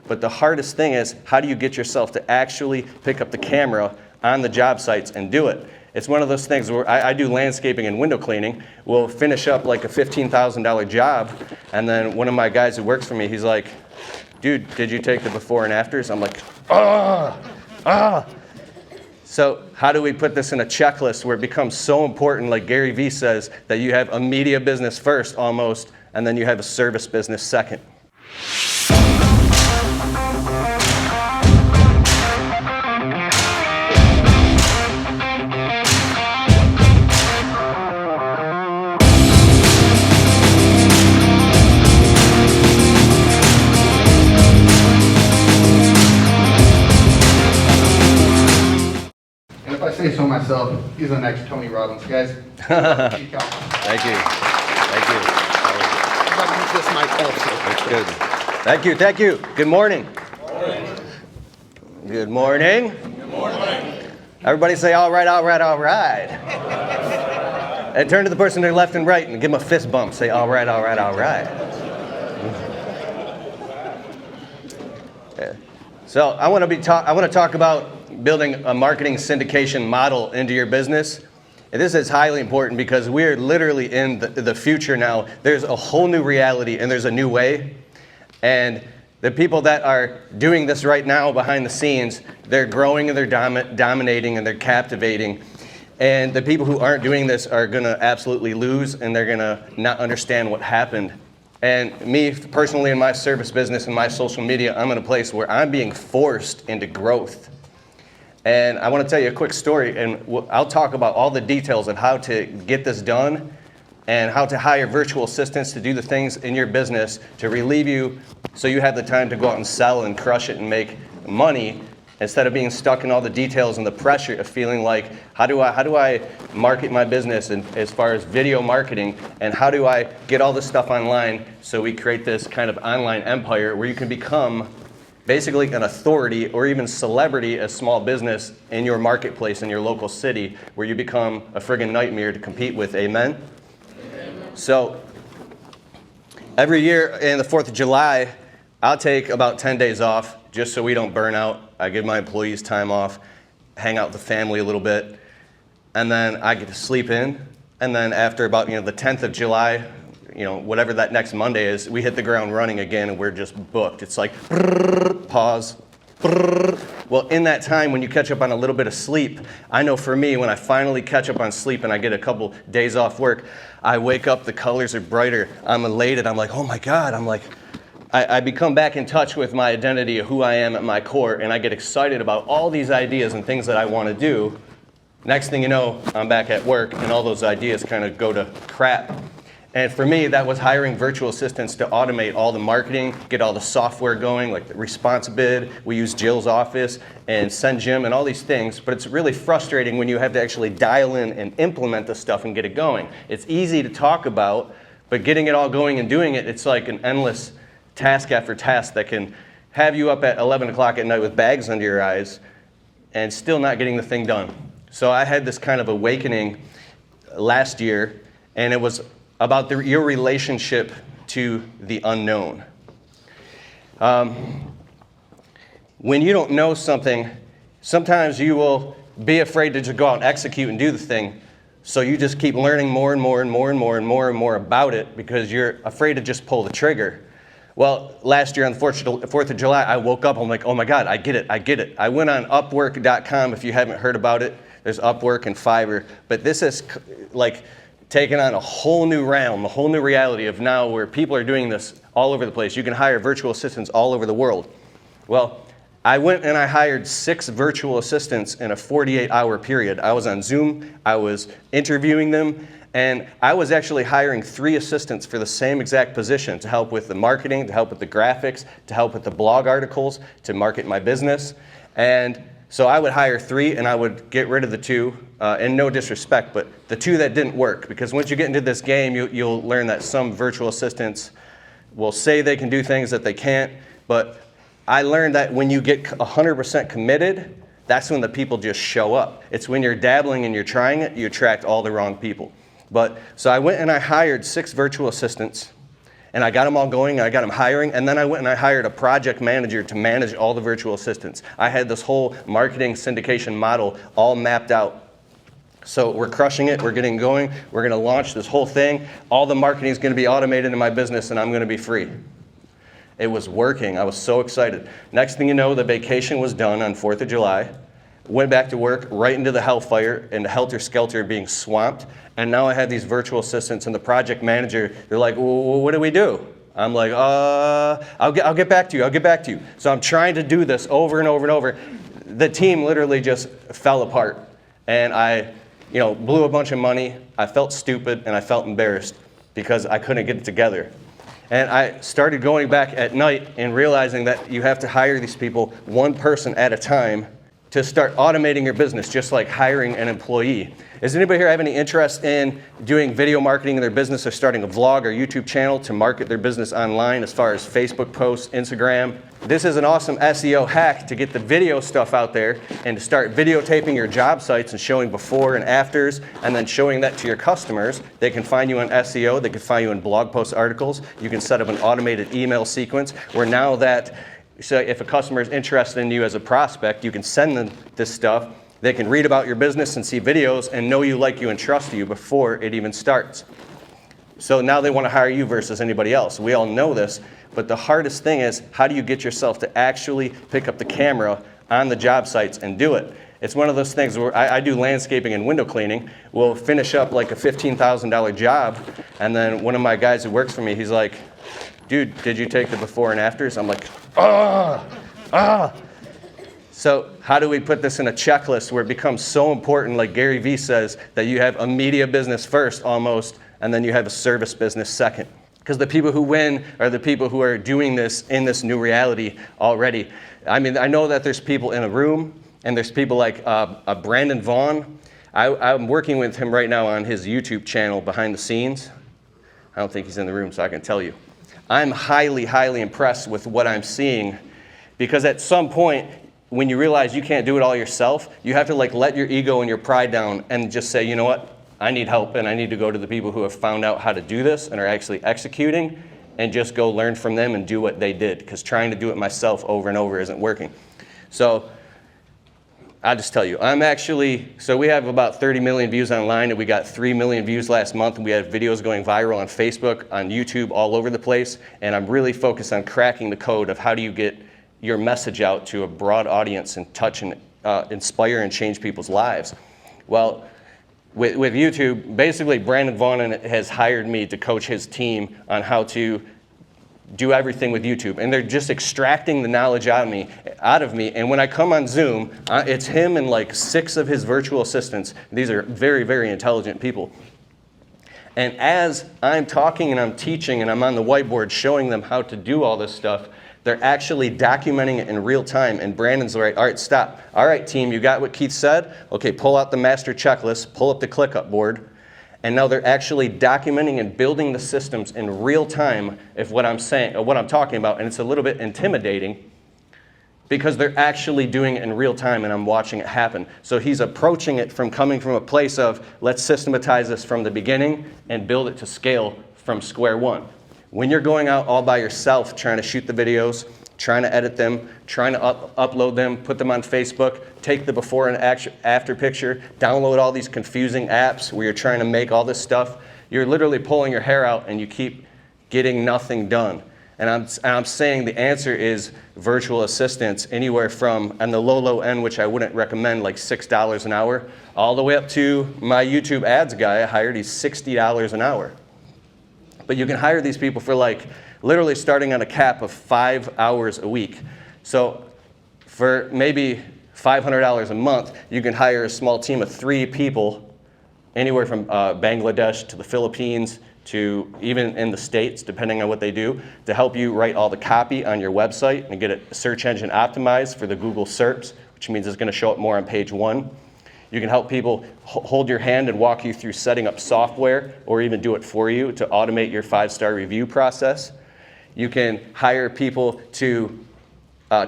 But the hardest thing is, how do you get yourself to actually pick up the camera on the job sites and do it? It's one of those things where I do landscaping and window cleaning. We'll finish up like a $15,000 job, and then one of my guys who works for me, he's like, dude, did you take the before and afters? I'm like, So how do we put this in a checklist where it becomes so important, like Gary Vee says, that you have a media business first almost, and then you have a service business second? Say so myself, he's the next Tony Robbins, guys. Thank you. Thank you. I'm going to use this mic also. That's good. Thank you. Thank you. Good morning. Good morning. Good morning. Everybody say, all right, all right, all right. And turn to the person to their left and right and give them a fist bump. Say, all right, all right, all right. Yeah. So I want to talk about building a marketing syndication model into your business. And this is highly important because we're literally in the future now. There's a whole new reality and there's a new way. And the people that are doing this right now behind the scenes, they're growing and they're dominating and they're captivating. And the people who aren't doing this are going to absolutely lose, and they're going to not understand what happened. And me personally, in my service business and my social media, I'm in a place where I'm being forced into growth. And I want to tell you a quick story, and I'll talk about all the details of how to get this done and how to hire virtual assistants to do the things in your business to relieve you so you have the time to go out and sell and crush it and make money instead of being stuck in all the details and the pressure of feeling like, how do I market my business and as far as video marketing, and how do I get all this stuff online so we create this kind of online empire where you can become basically an authority or even celebrity as small business in your marketplace in your local city, where you become a friggin' nightmare to compete with. Amen? Amen. So every year in the 4th of July, I'll take about 10 days off just so we don't burn out. I give my employees time off, hang out with the family a little bit, and then I get to sleep in. And then after about the 10th of July, whatever that next Monday is, we hit the ground running again and we're just booked. It's like, pause. Well, in that time, when you catch up on a little bit of sleep, I know for me, when I finally catch up on sleep and I get a couple days off work, I wake up, the colors are brighter, I'm elated, I'm like, oh my God, I become back in touch with my identity of who I am at my core, and I get excited about all these ideas and things that I want to do. Next thing you know, I'm back at work and all those ideas kind of go to crap. And for me, that was hiring virtual assistants to automate all the marketing, get all the software going, like the ResponsiBid. We use Jill's office and SendJim and all these things. But it's really frustrating when you have to actually dial in and implement the stuff and get it going. It's easy to talk about, but getting it all going and doing it, it's like an endless task after task that can have you up at 11 o'clock at night with bags under your eyes and still not getting the thing done. So I had this kind of awakening last year, and it was about your relationship to the unknown. When you don't know something, sometimes you will be afraid to just go out and execute and do the thing. So you just keep learning more and more and more and more and more and more about it because you're afraid to just pull the trigger. Well, last year on the 4th of July, I woke up, I'm like, oh my God, I get it. I went on Upwork.com, if you haven't heard about it. There's Upwork and Fiverr, but this is like taken on a whole new realm, a whole new reality of now where people are doing this all over the place. You can hire virtual assistants all over the world. Well, I went and I hired 6 virtual assistants in a 48-hour period. I was on Zoom, I was interviewing them, and I was actually hiring 3 assistants for the same exact position to help with the marketing, to help with the graphics, to help with the blog articles, to market my business. And so I would hire 3 and I would get rid of the 2, and no disrespect, but the 2 that didn't work. Because once you get into this game, you'll learn that some virtual assistants will say they can do things that they can't. But I learned that when you get 100% committed, that's when the people just show up. It's when you're dabbling and you're trying it, you attract all the wrong people. So I went and I hired 6 virtual assistants, And I got them all going, and I got them hiring, and then I went and I hired a project manager to manage all the virtual assistants. I had this whole marketing syndication model all mapped out. So we're crushing it, we're getting going, we're gonna launch this whole thing. All the marketing is gonna be automated in my business, and I'm gonna be free. It was working, I was so excited. Next thing you know, the vacation was done on 4th of July. Went back to work, right into the hellfire, and helter-skelter being swamped. And now I have these virtual assistants and the project manager, they're like, well, what do we do? I'm like, I'll get back to you, I'll get back to you. So I'm trying to do this over and over and over. The team literally just fell apart. And I blew a bunch of money, I felt stupid, and I felt embarrassed because I couldn't get it together. And I started going back at night and realizing that you have to hire these people one person at a time to start automating your business, just like hiring an employee. Does anybody here have any interest in doing video marketing in their business or starting a vlog or YouTube channel to market their business online as far as Facebook posts, Instagram? This is an awesome SEO hack to get the video stuff out there and to start videotaping your job sites and showing before and afters and then showing that to your customers. They can find you on SEO, they can find you in blog post articles. You can set up an automated email sequence where now that, so if a customer is interested in you as a prospect, you can send them this stuff. They can read about your business and see videos and know you, like you, and trust you before it even starts. So now they want to hire you versus anybody else. We all know this, but the hardest thing is how do you get yourself to actually pick up the camera on the job sites and do it? It's one of those things where I do landscaping and window cleaning. We'll finish up like a $15,000 job, and then one of my guys who works for me, he's like, dude, did you take the before and afters? I'm like, So how do we put this in a checklist where it becomes so important, like Gary Vee says, that you have a media business first almost, and then you have a service business second? Because the people who win are the people who are doing this in this new reality already. I mean, I know that there's people in a room, and there's people like Brandon Vaughn. I'm working with him right now on his YouTube channel, Behind the Scenes. I don't think he's in the room, so I can tell you. I'm highly, highly impressed with what I'm seeing, because at some point, when you realize you can't do it all yourself, you have to let your ego and your pride down and just say, you know what, I need help, and I need to go to the people who have found out how to do this and are actually executing, and just go learn from them and do what they did, because trying to do it myself over and over isn't working. So I'll just tell you, so we have about 30 million views online, and we got 3 million views last month, and we had videos going viral on Facebook, on YouTube, all over the place, and I'm really focused on cracking the code of how do you get your message out to a broad audience and touch and inspire and change people's lives. Well, with YouTube, basically Brandon Vaughn has hired me to coach his team on how to do everything with YouTube, and they're just extracting the knowledge out of me. And when I come on Zoom, it's him and like 6 of his virtual assistants. These are very, very intelligent people. And as I'm talking and I'm teaching and I'm on the whiteboard showing them how to do all this stuff, they're actually documenting it in real time. And Brandon's like, all right, stop. All right, team, you got what Keith said? Okay, pull out the master checklist, pull up the ClickUp board. And now they're actually documenting and building the systems in real time of what I'm saying, or what I'm talking about. And it's a little bit intimidating because they're actually doing it in real time and I'm watching it happen. So he's approaching it coming from a place of, let's systematize this from the beginning and build it to scale from square one. When you're going out all by yourself trying to shoot the videos, trying to edit them, trying to upload them, put them on Facebook, take the before and after picture, download all these confusing apps where you're trying to make all this stuff, you're literally pulling your hair out and you keep getting nothing done. And I'm saying the answer is virtual assistants, anywhere from, on the low end, which I wouldn't recommend, like $6 an hour, all the way up to my YouTube ads guy I hired, he's $60 an hour. But you can hire these people for literally starting on a cap of 5 hours a week. So for maybe $500 a month, you can hire a small team of 3 people, anywhere from Bangladesh to the Philippines to even in the States, depending on what they do, to help you write all the copy on your website and get it search engine optimized for the Google SERPs, which means it's going to show up more on page 1. You can help people hold your hand and walk you through setting up software or even do it for you to automate your 5-star review process. You can hire people to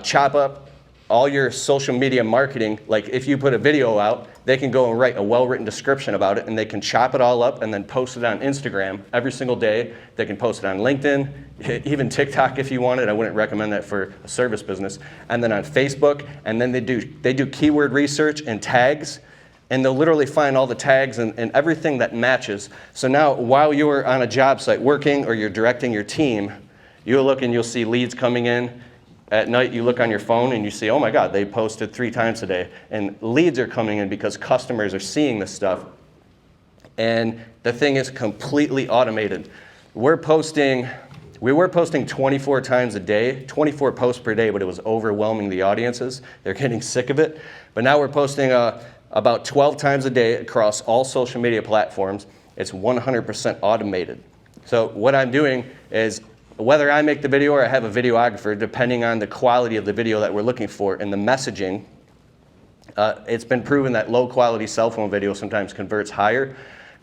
chop up all your social media marketing, like if you put a video out, they can go and write a well-written description about it, and they can chop it all up and then post it on Instagram every single day. They can post it on LinkedIn, even TikTok if you wanted. I wouldn't recommend that for a service business. And then on Facebook, and then they do keyword research and tags, and they'll literally find all the tags and everything that matches. So now, while you're on a job site working or you're directing your team, you'll look and you'll see leads coming in. At night, you look on your phone and you see, oh my God, they posted 3 times a day. And leads are coming in because customers are seeing this stuff. And the thing is completely automated. We were posting 24 times a day, 24 posts per day, but it was overwhelming the audiences. They're getting sick of it. But now we're posting about 12 times a day across all social media platforms. It's 100% automated. So what I'm doing is, whether I make the video or I have a videographer, depending on the quality of the video that we're looking for and the messaging, it's been proven that low quality cell phone video sometimes converts higher.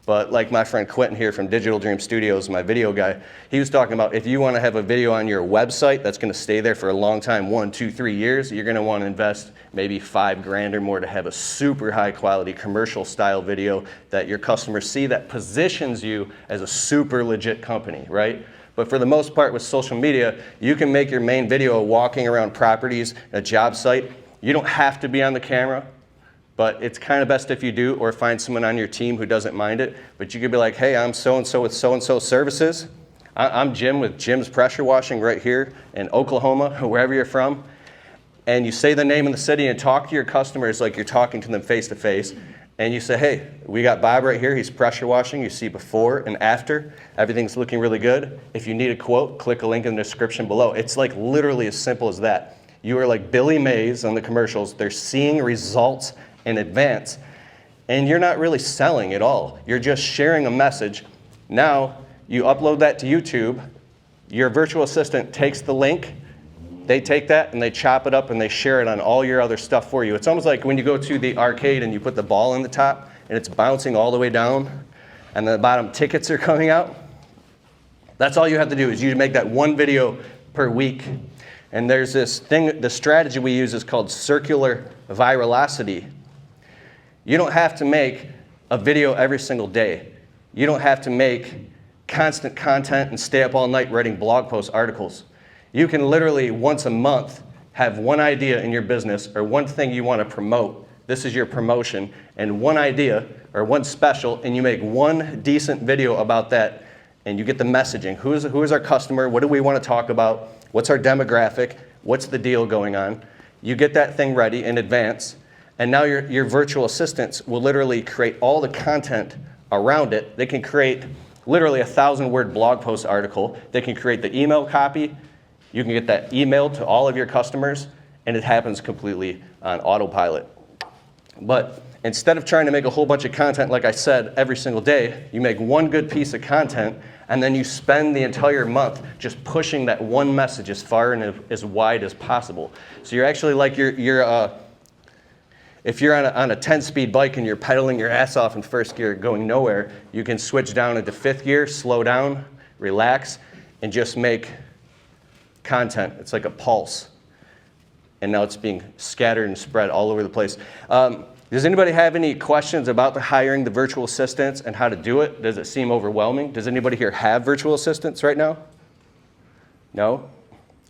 But like my friend Quentin here from Digital Dream Studios, my video guy, he was talking about if you want to have a video on your website that's going to stay there for a long time, 1, 2, 3 years, you're going to want to invest maybe $5,000 or more to have a super high quality commercial style video that your customers see that positions you as a super legit company, right? But for the most part with social media, you can make your main video walking around properties, a job site. You don't have to be on the camera, but it's kind of best if you do, or find someone on your team who doesn't mind it. But you could be like, hey, I'm so-and-so with so-and-so services. I'm Jim with Jim's Pressure Washing right here in Oklahoma, or wherever you're from. And you say the name of the city and talk to your customers like you're talking to them face to face. And you say, hey, we got Bob right here. He's pressure washing. You see before and after. Everything's looking really good. If you need a quote, click a link in the description below. It's like literally as simple as that. You are like Billy Mays on the commercials. They're seeing results in advance. And you're not really selling at all. You're just sharing a message. Now, you upload that to YouTube. Your virtual assistant takes the link. They take that and they chop it up and they share it on all your other stuff for you. It's almost like when you go to the arcade and you put the ball in the top and it's bouncing all the way down and the bottom tickets are coming out. That's all you have to do is you make that one video per week. And there's this thing, the strategy we use is called circular virality. You don't have to make a video every single day. You don't have to make constant content and stay up all night writing blog posts, articles. You can literally once a month have one idea in your business or one thing you want to promote. This is your promotion, and one idea or one special, and you make one decent video about that, and you get the messaging. Who is our customer? What do we want to talk about? What's our demographic? What's the deal going on? You get that thing ready in advance, and now your virtual assistants will literally create all the content around it. They can create literally 1,000-word blog post article. They can create the email copy. You can get that emailed to all of your customers, and it happens completely on autopilot. But instead of trying to make a whole bunch of content, like I said, every single day, you make one good piece of content, and then you spend the entire month just pushing that one message as far and as wide as possible. So you're actually like if you're on a 10-speed bike and you're pedaling your ass off in first gear going nowhere, you can switch down into 5th gear, slow down, relax, and just make content. It's like a pulse. And now it's being scattered and spread all over the place. Does anybody have any questions about the hiring the virtual assistants and how to do it? Does it seem overwhelming? Does anybody here have virtual assistants right now? No?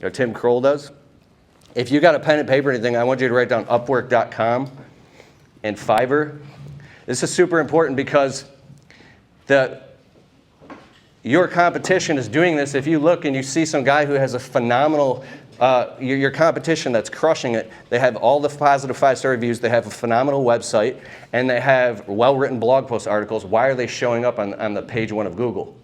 Or Tim Kroll does? If you got a pen and paper or anything, I want you to write down Upwork.com and Fiverr. This is super important because your competition is doing this. If you look and you see some guy who has a phenomenal, your competition that's crushing it, they have all the positive 5-star reviews, they have a phenomenal website, and they have well-written blog post articles. Why are they showing up on the page 1 of Google?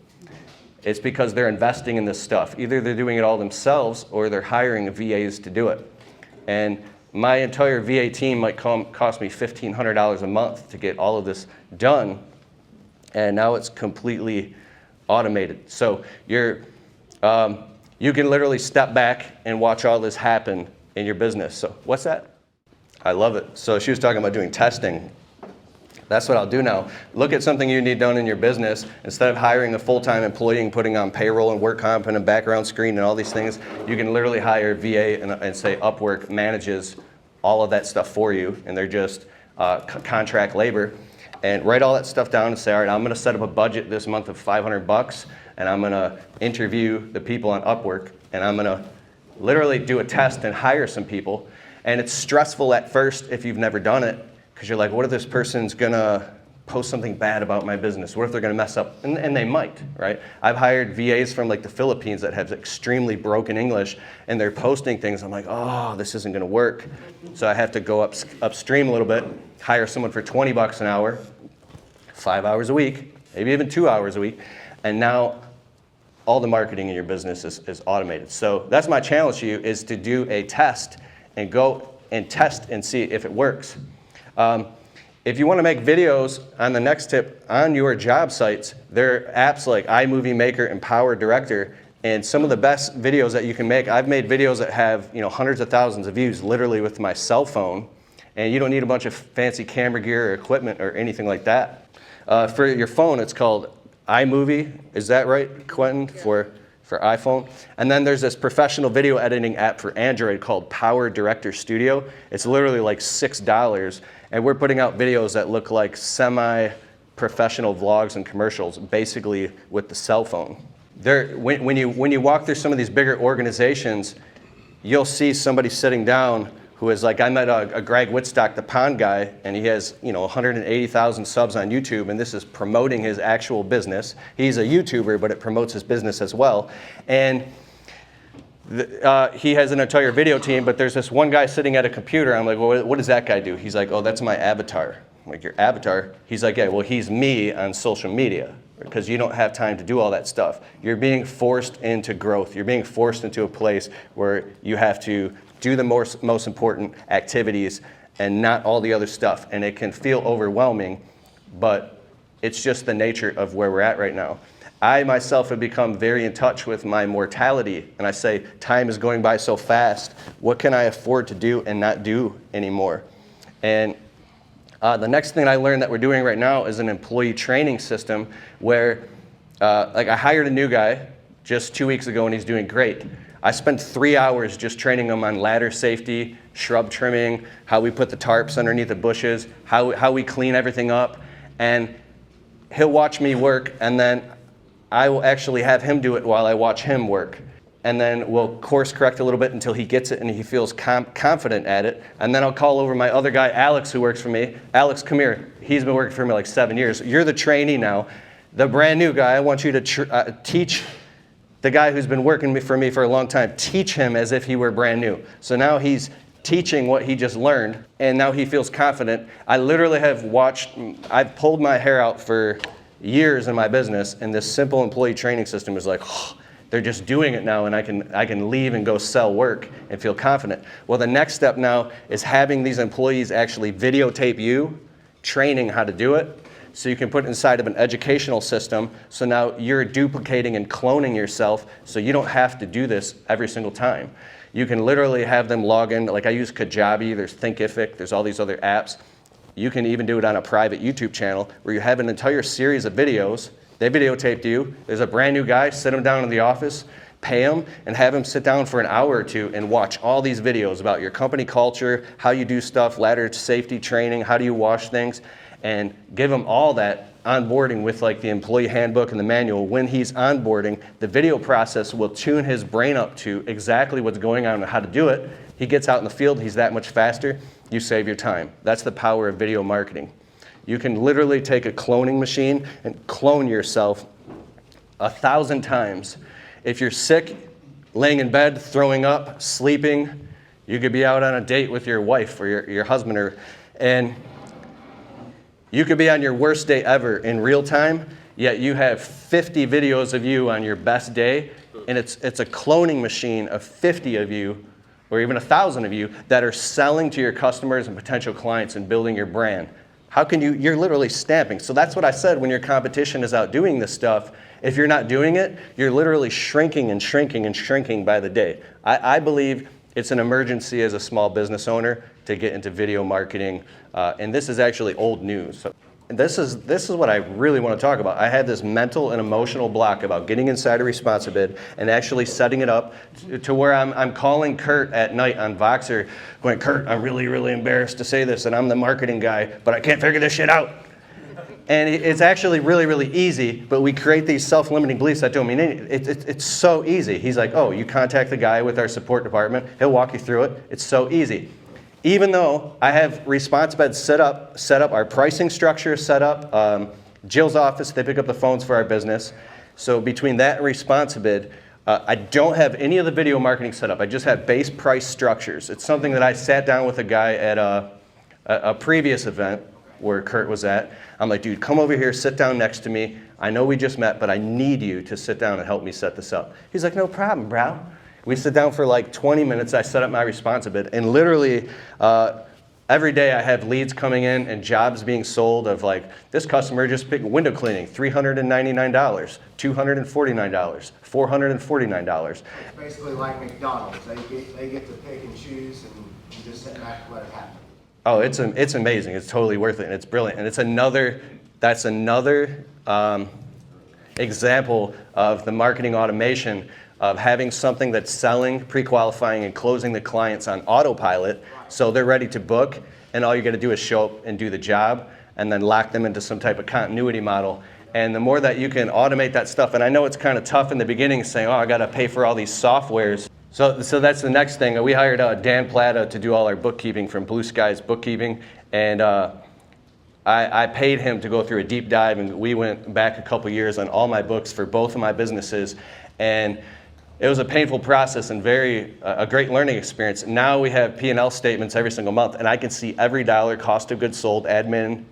It's because they're investing in this stuff. Either they're doing it all themselves or they're hiring VAs to do it. And my entire VA team might cost me $1,500 a month to get all of this done, and now it's completely automated. So you can literally step back and watch all this happen in your business. So what's that? I love it. So she was talking about doing testing. That's what I'll do now. Look at something you need done in your business. Instead of hiring a full-time employee and putting on payroll and work comp and a background screen and all these things, you can literally hire a VA and say Upwork manages all of that stuff for you, and they're just contract labor. And write all that stuff down and say, all right, I'm gonna set up a budget this month of $500, and I'm gonna interview the people on Upwork, and I'm gonna literally do a test and hire some people. And it's stressful at first if you've never done it, because you're like, what if this person's gonna post something bad about my business? What if they're gonna mess up? And they might, right? I've hired VAs from like the Philippines that have extremely broken English, and they're posting things. I'm like, oh, this isn't gonna work. So I have to go upstream a little bit, hire someone for $20 an hour, 5 hours a week, maybe even 2 hours a week, and now all the marketing in your business is automated. So that's my challenge to you, is to do a test and go and test and see if it works. If you want to make videos, on the next tip, on your job sites, there are apps like iMovie Maker and Power Director, and some of the best videos that you can make. I've made videos that have hundreds of thousands of views literally with my cell phone, and you don't need a bunch of fancy camera gear or equipment or anything like that. For your phone, it's called iMovie. Is that right, Quentin? Yeah. For iPhone. And then there's this professional video editing app for Android called Power Director Studio. It's literally like $6, and we're putting out videos that look like semi-professional vlogs and commercials, basically with the cell phone. When you walk through some of these bigger organizations, you'll see somebody sitting down who is like, I met a Greg Wittstock, the pond guy, and he has 180,000 subs on YouTube, and this is promoting his actual business. He's a YouTuber, but it promotes his business as well. And he has an entire video team, but there's this one guy sitting at a computer. I'm like, well, what does that guy do? He's like, oh, that's my avatar. I'm like, your avatar? He's like, yeah, well, he's me on social media, because you don't have time to do all that stuff. You're being forced into growth. You're being forced into a place where you have to do the most important activities and not all the other stuff. And it can feel overwhelming, but it's just the nature of where we're at right now. I myself have become very in touch with my mortality, and I say, time is going by so fast. What can I afford to do and not do anymore? And the next thing I learned that we're doing right now is an employee training system where, like, I hired a new guy just 2 weeks ago, and he's doing great. I spent 3 hours just training him on ladder safety, shrub trimming, how we put the tarps underneath the bushes, how we clean everything up. And he'll watch me work, and then I will actually have him do it while I watch him work. And then we'll course correct a little bit until he gets it and he feels confident at it. And then I'll call over my other guy, Alex, who works for me. Alex, come here. He's been working for me like 7 years. You're the trainee now. The brand new guy, I want you to teach the guy who's been working for me for a long time, teach him as if he were brand new. So now he's teaching what he just learned, and now he feels confident. I literally I've pulled my hair out for years in my business, and this simple employee training system is like, oh, they're just doing it now, and I can leave and go sell work and feel confident. Well, the next step now is having these employees actually videotape you, training how to do it, so you can put it inside of an educational system. So now you're duplicating and cloning yourself, so you don't have to do this every single time. You can literally have them log in, like I use Kajabi, there's Thinkific, there's all these other apps. You can even do it on a private YouTube channel where you have an entire series of videos. They videotaped you. There's a brand new guy, sit him down in the office, pay him, and have him sit down for an hour or two and watch all these videos about your company culture, how you do stuff, ladder safety training, how do you wash things, and give him all that onboarding with like the employee handbook and the manual. When he's onboarding, the video process will tune his brain up to exactly what's going on and how to do it. He gets out in the field, he's that much faster, you save your time. That's the power of video marketing. You can literally take a cloning machine and clone yourself 1,000 times. If you're sick, laying in bed, throwing up, sleeping, you could be out on a date with your wife or your husband, and you could be on your worst day ever in real time, yet you have 50 videos of you on your best day, and it's a cloning machine of 50 of you, or even 1,000 of you, that are selling to your customers and potential clients and building your brand. How can you're literally stamping. So that's what I said, when your competition is out doing this stuff, if you're not doing it, you're literally shrinking and shrinking and shrinking by the day. I believe it's an emergency as a small business owner to get into video marketing, and this is actually old news. So this is what I really want to talk about. I had this mental and emotional block about getting inside a ResponsiBid and actually setting it up to where I'm calling Kurt at night on Voxer going, Kurt, I'm really, really embarrassed to say this, and I'm the marketing guy, but I can't figure this shit out. And it's actually really, really easy, but we create these self-limiting beliefs that don't mean anything. It's so easy. He's like, oh, you contact the guy with our support department. He'll walk you through it. It's so easy. Even though I have ResponsiBid set up, our pricing structure is set up. Jill's office, they pick up the phones for our business. So between that and ResponsiBid, I don't have any of the video marketing set up. I just have base price structures. It's something that I sat down with a guy at a previous event where Kurt was at. I'm like, dude, come over here, sit down next to me. I know we just met, but I need you to sit down and help me set this up. He's like, no problem, bro. We sit down for like 20 minutes. I set up my ResponsiBid, and literally every day I have leads coming in and jobs being sold of like, this customer just picked window cleaning, $399, $249, $449. It's basically like McDonald's. They get to pick and choose, and you just sit back and let it happen. Oh, it's amazing. It's totally worth it, and it's brilliant. And that's another example of the marketing automation of having something that's selling, pre-qualifying, and closing the clients on autopilot, so they're ready to book, and all you got to do is show up and do the job, and then lock them into some type of continuity model. And the more that you can automate that stuff, and I know it's kind of tough in the beginning saying, oh, I got to pay for all these softwares. So that's the next thing. We hired Dan Plata to do all our bookkeeping from Blue Skies Bookkeeping, and I paid him to go through a deep dive, and we went back a couple years on all my books for both of my businesses, and it was a painful process and a great learning experience. Now we have P&L statements every single month, and I can see every dollar, cost of goods sold, admin,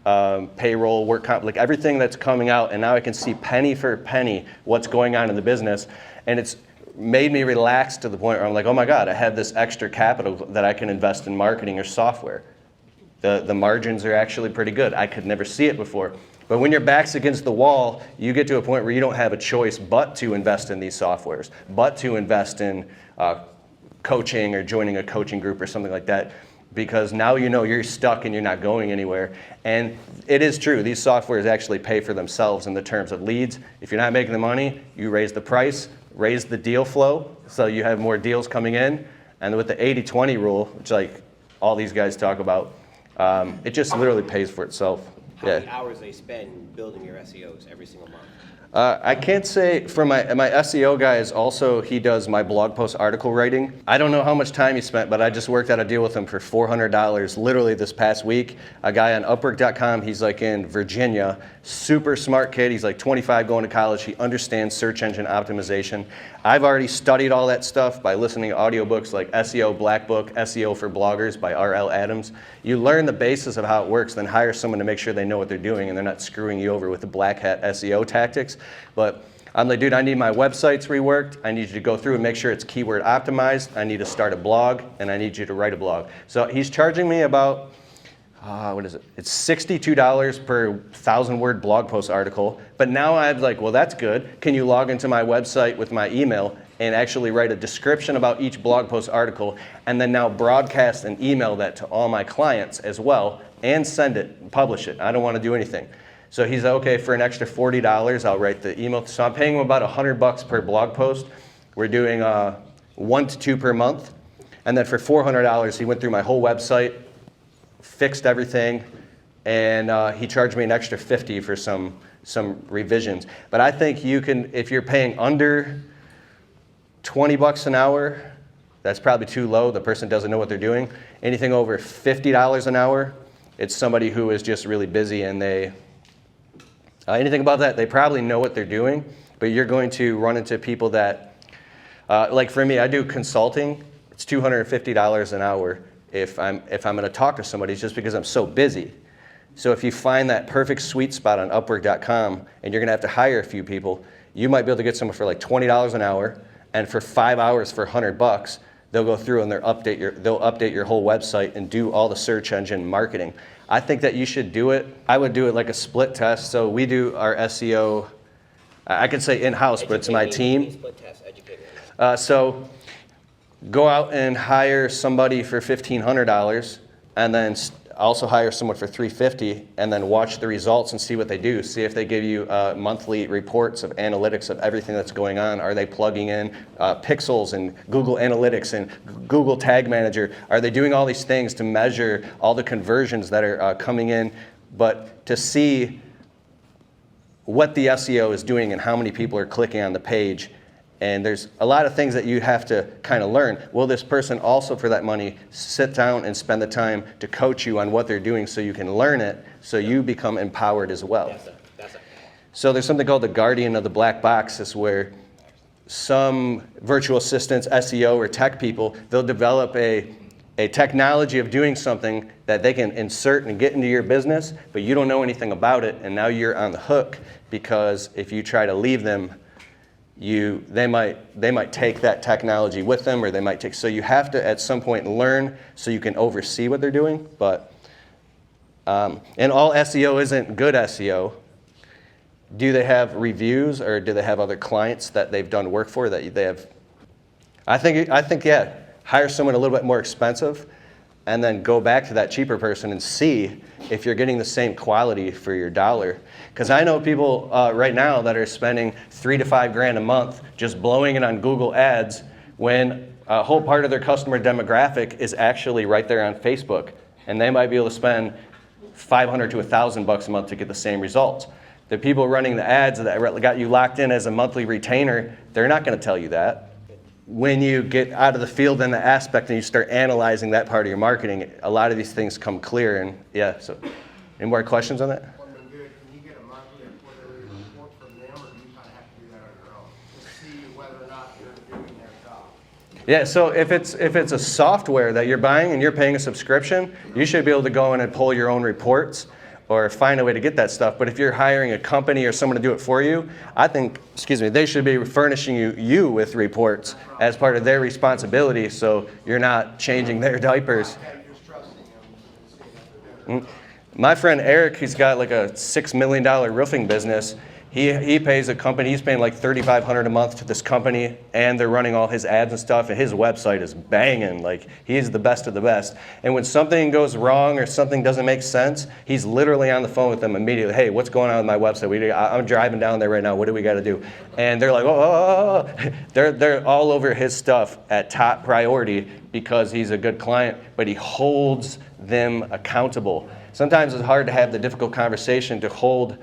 payroll, work comp, like everything that's coming out, and now I can see penny for penny what's going on in the business, and it's made me relax to the point where I'm like, oh my God, I have this extra capital that I can invest in marketing or software. The margins are actually pretty good. I could never see it before. But when your back's against the wall, you get to a point where you don't have a choice but to invest in these softwares, but to invest in coaching or joining a coaching group or something like that, because now you know you're stuck and you're not going anywhere. And it is true, these softwares actually pay for themselves in the terms of leads. If you're not making the money, you raise the price, raise the deal flow, so you have more deals coming in. And with the 80-20 rule, which like all these guys talk about, it just literally pays for itself. How many hours they spend building your SEOs every single month? I can't say for my SEO guy is also, he does my blog post article writing. I don't know how much time he spent, but I just worked out a deal with him for $400 literally this past week. A guy on Upwork.com, he's like in Virginia, super smart kid. He's like 25 going to college. He understands search engine optimization. I've already studied all that stuff by listening to audiobooks like SEO Black Book, SEO for Bloggers by R.L. Adams. You learn the basis of how it works, then hire someone to make sure they know what they're doing and they're not screwing you over with the black hat SEO tactics. But I'm like, dude, I need my websites reworked. I need you to go through and make sure it's keyword optimized. I need to start a blog, and I need you to write a blog. So he's charging me about, what is it? It's $62 per 1,000-word blog post article. But now I'm like, well, that's good. Can you log into my website with my email and actually write a description about each blog post article, and then now broadcast and email that to all my clients as well, and send it, and publish it. I don't want to do anything. So he's okay, for an extra $40, I'll write the email. So I'm paying him about $100 per blog post. We're doing 1 to 2 per month. And then for $400, he went through my whole website, fixed everything, and he charged me an extra $50 for some revisions. But I think you can, if you're paying under $20 an hour, that's probably too low. The person doesn't know what they're doing. Anything over $50 an hour, it's somebody who is just really busy, and they, anything about that, they probably know what they're doing, but you're going to run into people that, like for me, I do consulting. It's $250 an hour if I'm going to talk to somebody, it's just because I'm so busy. So if you find that perfect sweet spot on Upwork.com and you're going to have to hire a few people, you might be able to get someone for like $20 an hour, and for 5 hours for $100, they'll go through and they'll update your whole website and do all the search engine marketing. I think that you should do it. I would do it like a split test. So we do our SEO, I could say in-house, but it's my team. Split test, educate me. So go out and hire somebody for $1,500, and then also hire someone for $350 and then watch the results and see what they do. See if they give you monthly reports of analytics of everything that's going on. Are they plugging in pixels and Google Analytics and Google Tag Manager? Are they doing all these things to measure all the conversions that are coming in? But to see what the SEO is doing and how many people are clicking on the page. And there's a lot of things that you have to kind of learn. Will this person also, for that money, sit down and spend the time to coach you on what they're doing so you can learn it, so you become empowered as well? That's it. So there's something called the guardian of the black box. This is where some virtual assistants, SEO or tech people, they'll develop a technology of doing something that they can insert and get into your business, but you don't know anything about it, and now you're on the hook, because if you try to leave them, they might take that technology with them, or they might take, so you have to at some point learn so you can oversee what they're doing. But and all SEO isn't good SEO. Do they have reviews, or do they have other clients that they've done work for that they have? I think yeah, hire someone a little bit more expensive and then go back to that cheaper person and see if you're getting the same quality for your dollar. Because I know people right now that are spending $3 to $5 grand a month just blowing it on Google Ads, when a whole part of their customer demographic is actually right there on Facebook, and they might be able to spend $500 to $1,000 a month to get the same results. The people running the ads that got you locked in as a monthly retainer, they're not going to tell you that. When you get out of the field in the aspect and you start analyzing that part of your marketing, a lot of these things come clear. And yeah, so any more questions on that? Wondering, good, can you get a monthly or quarterly report from them, or do you kind of have to do that on your own to see whether or not they're doing their job? Yeah, so if it's a software that you're buying and you're paying a subscription, you should be able to go in and pull your own reports or find a way to get that stuff. But if you're hiring a company or someone to do it for you, I think, they should be furnishing you with reports as part of their responsibility, so you're not changing their diapers. Just trusting them and seeing if they're doing it. My friend Eric, he's got like a $6 million roofing business. He pays a company, he's paying like $3,500 a month to this company, and they're running all his ads and stuff, and his website is banging. Like, he's the best of the best. And when something goes wrong or something doesn't make sense, he's literally on the phone with them immediately. Hey, what's going on with my website? I'm driving down there right now. What do we got to do? And they're like, oh. They're all over his stuff at top priority because he's a good client, but he holds them accountable. Sometimes it's hard to have the difficult conversation to hold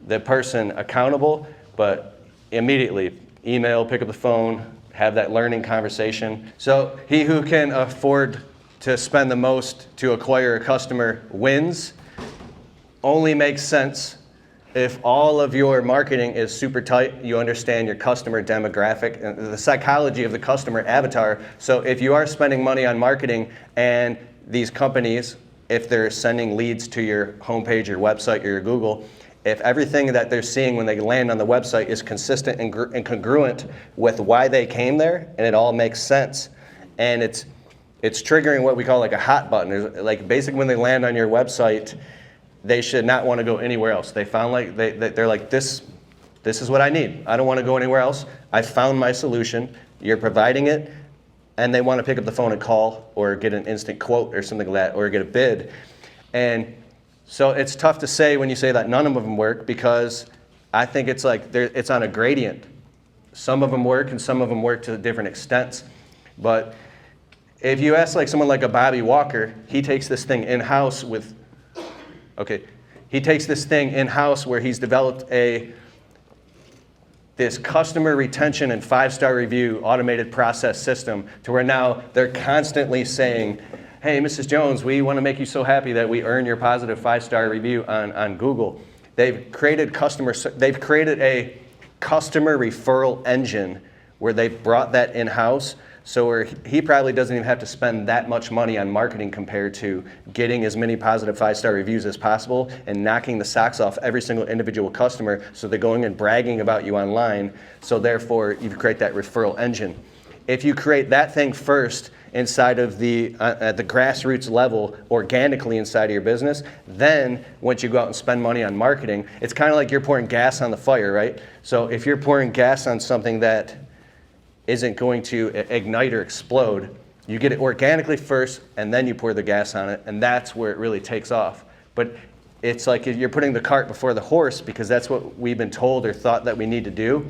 the person accountable, but immediately email, pick up the phone, have that learning conversation. So he who can afford to spend the most to acquire a customer wins. Only makes sense if all of your marketing is super tight, you understand your customer demographic and the psychology of the customer avatar. So if you are spending money on marketing, and these companies, if they're sending leads to your homepage, your website, or your Google, if everything that they're seeing when they land on the website is consistent and congruent with why they came there, and it all makes sense, and it's triggering what we call like a hot button. There's, like, basically when they land on your website, they should not want to go anywhere else. They found like they're like, this is what I need. I don't want to go anywhere else. I found my solution. You're providing it, and they want to pick up the phone and call or get an instant quote or something like that, or get a bid. And so it's tough to say when you say that none of them work, because I think it's like it's on a gradient. Some of them work and some of them work to different extents. But if you ask like someone like a Bobby Walker, he takes this thing in-house where he's developed this customer retention and 5-star review automated process system to where now they're constantly saying, hey, Mrs. Jones, we want to make you so happy that we earn your positive 5-star review on Google. They've created a customer referral engine where they've brought that in-house, so where he probably doesn't even have to spend that much money on marketing compared to getting as many positive 5-star reviews as possible and knocking the socks off every single individual customer, so they're going and bragging about you online, so therefore you create that referral engine. If you create that thing first inside of at the grassroots level, organically inside of your business, then once you go out and spend money on marketing, it's kind of like you're pouring gas on the fire, right? So if you're pouring gas on something that isn't going to ignite or explode, You get it organically first, and then you pour the gas on it, and that's where it really takes off. But it's like you're putting the cart before the horse, because that's what we've been told or thought that we need to do.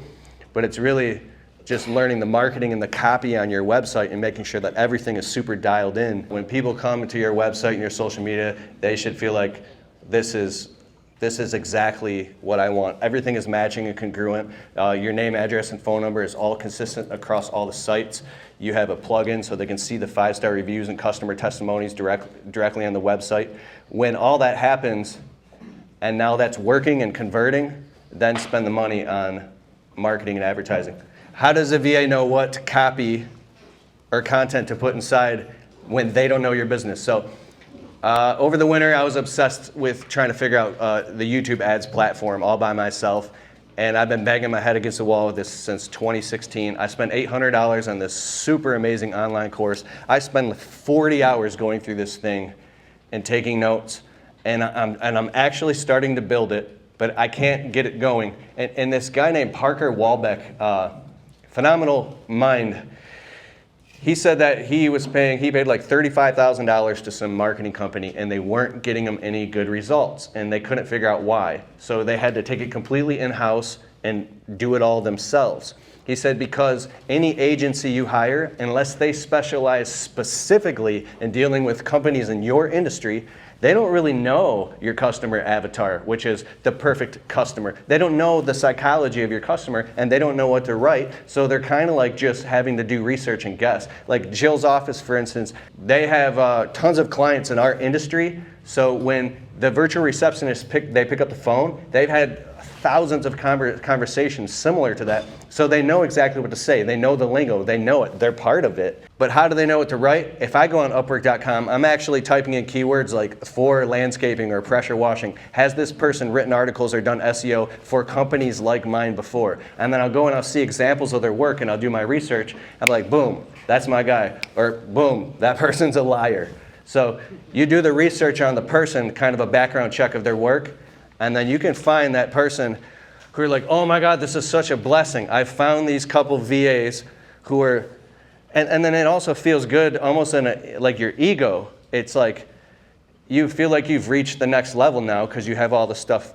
But it's really just learning the marketing and the copy on your website and making sure that everything is super dialed in. When people come to your website and your social media, they should feel like this is exactly what I want. Everything is matching and congruent. Your name, address, and phone number is all consistent across all the sites. You have a plugin so they can see the 5-star reviews and customer testimonies directly on the website. When all that happens, and now that's working and converting, then spend the money on marketing and advertising. How does a VA know what copy or content to put inside when they don't know your business? So over the winter, I was obsessed with trying to figure out the YouTube ads platform all by myself. And I've been banging my head against the wall with this since 2016. I spent $800 on this super amazing online course. I spent 40 hours going through this thing and taking notes. And I'm actually starting to build it, but I can't get it going. And this guy named Parker Walbeck, phenomenal mind, he said that he paid like $35,000 to some marketing company, and they weren't getting him any good results, and they couldn't figure out why. So they had to take it completely in-house and do it all themselves. He said because any agency you hire, unless they specialize specifically in dealing with companies in your industry, they don't really know your customer avatar, which is the perfect customer. They don't know the psychology of your customer, and they don't know what to write, so they're kind of like just having to do research and guess. Like Jill's office, for instance, they have tons of clients in our industry, so when the virtual receptionist pick up the phone, they've had thousands of conversations similar to that, so they know exactly what to say. They know the lingo, they know it, they're part of it. But how do they know what to write? If I go on Upwork.com, I'm actually typing in keywords like for landscaping or pressure washing. Has this person written articles or done SEO for companies like mine before? And then I'll go and I'll see examples of their work and I'll do my research. I'm like, boom, that's my guy. Or boom, that person's a liar. So you do the research on the person, kind of a background check of their work, and then you can find that person who are like, oh my God, this is such a blessing. I found these couple VAs who are, and then it also feels good almost in like your ego. It's like you feel like you've reached the next level now because you have all the stuff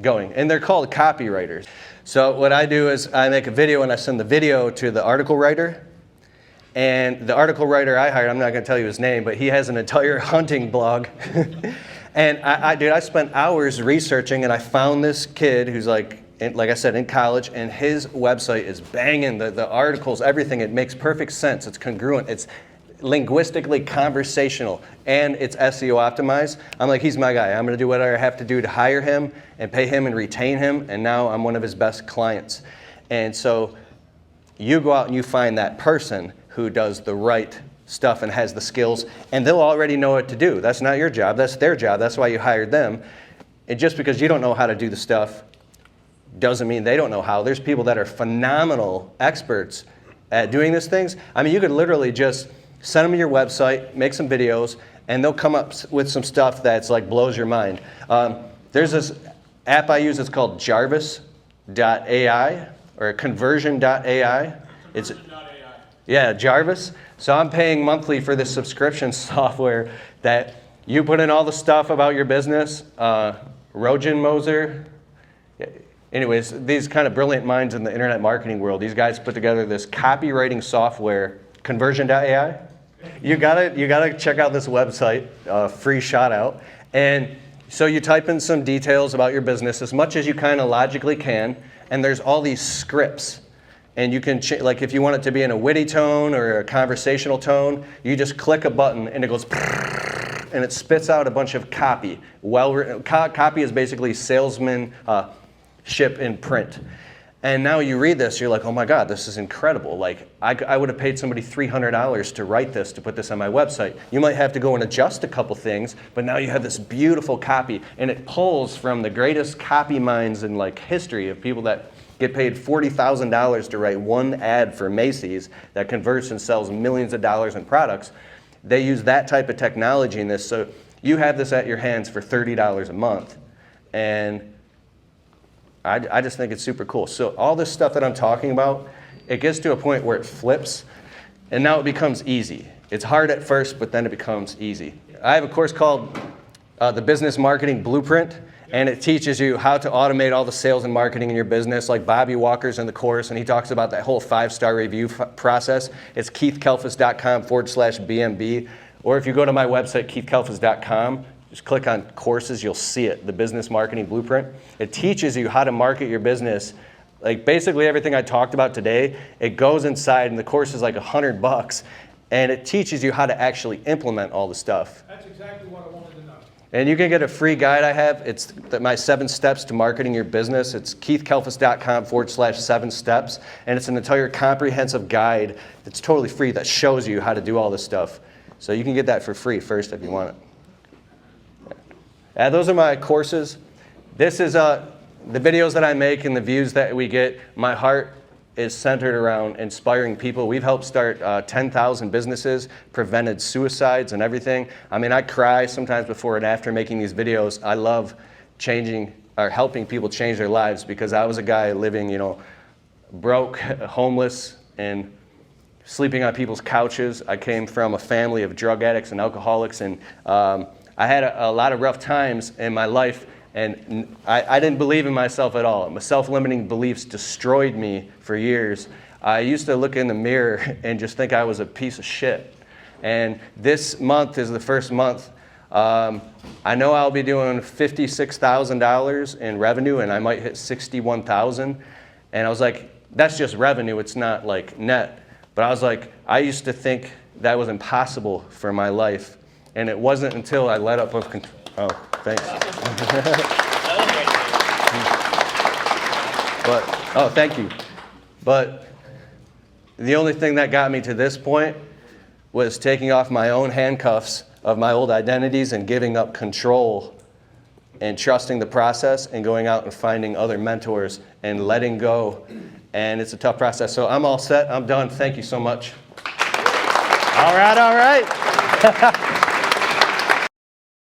going. And they're called copywriters. So what I do is I make a video and I send the video to the article writer. And the article writer I hired, I'm not going to tell you his name, but he has an entire hunting blog. And I spent hours researching, and I found this kid who's like I said, in college, and his website is banging, the articles, everything. It makes perfect sense. It's congruent. It's linguistically conversational, and it's SEO optimized. I'm like, he's my guy. I'm going to do whatever I have to do to hire him and pay him and retain him, and now I'm one of his best clients. And so you go out and you find that person who does the right stuff and has the skills, and they'll already know what to do. That's not your job, that's their job. That's why you hired them. And just because you don't know how to do the stuff doesn't mean they don't know how. There's people that are phenomenal experts at doing these things. I mean, you could literally just send them your website, make some videos, and they'll come up with some stuff that's like blows your mind. There's this app I use, it's called Jarvis.ai or Conversion.ai. It's yeah, Jarvis. So I'm paying monthly for this subscription software that you put in all the stuff about your business. Rogen Moser. Anyways, these kind of brilliant minds in the internet marketing world, these guys put together this copywriting software, Conversion.ai. You gotta check out this website, free shout out. And so you type in some details about your business as much as you kind of logically can, and there's all these scripts. And you can, like if you want it to be in a witty tone or a conversational tone, you just click a button and it goes, and it spits out a bunch of copy. Well-written copy is basically salesmanship in print. And now you read this, you're like, oh my God, this is incredible. Like I would have paid somebody $300 to write this, to put this on my website. You might have to go and adjust a couple things, but now you have this beautiful copy, and it pulls from the greatest copy minds in like history of people that get paid $40,000 to write one ad for Macy's that converts and sells millions of dollars in products. They use that type of technology in this. So you have this at your hands for $30 a month. And I just think it's super cool. So all this stuff that I'm talking about, it gets to a point where it flips. and now it becomes easy. It's hard at first, but then it becomes easy. I have a course called the Business Marketing Blueprint, and it teaches you how to automate all the sales and marketing in your business, like Bobby Walker's in the course, and he talks about that whole 5-star review process. It's keithkelfis.com/BMB, or if you go to my website, keithkelfis.com, just click on courses, you'll see it, the Business Marketing Blueprint. It teaches you how to market your business. Like basically everything I talked about today, it goes inside, and the course is like $100, and it teaches you how to actually implement all the stuff. That's exactly what I wanted to know. And you can get a free guide I have. It's my 7 steps to marketing your business. It's keithkelfis.com/7 steps. And it's an entire comprehensive guide that's totally free that shows you how to do all this stuff. So you can get that for free first if you want it. Those are my courses. This is the videos that I make and the views that we get. My heart is centered around inspiring people. We've helped start 10,000 businesses, prevented suicides and everything. I mean, I cry sometimes before and after making these videos. I love changing or helping people change their lives because I was a guy living, broke, homeless, and sleeping on people's couches. I came from a family of drug addicts and alcoholics, and I had a lot of rough times in my life. And I didn't believe in myself at all. My self-limiting beliefs destroyed me for years. I used to look in the mirror and just think I was a piece of shit. And this month is the first month. I know I'll be doing $56,000 in revenue, and I might hit 61,000. And I was like, that's just revenue. It's not like net. But I was like, I used to think that was impossible for my life. And it wasn't until I let up of control. Oh, thanks. Thank you. But the only thing that got me to this point was taking off my own handcuffs of my old identities and giving up control and trusting the process and going out and finding other mentors and letting go. And it's a tough process. So I'm all set. I'm done. Thank you so much. All right.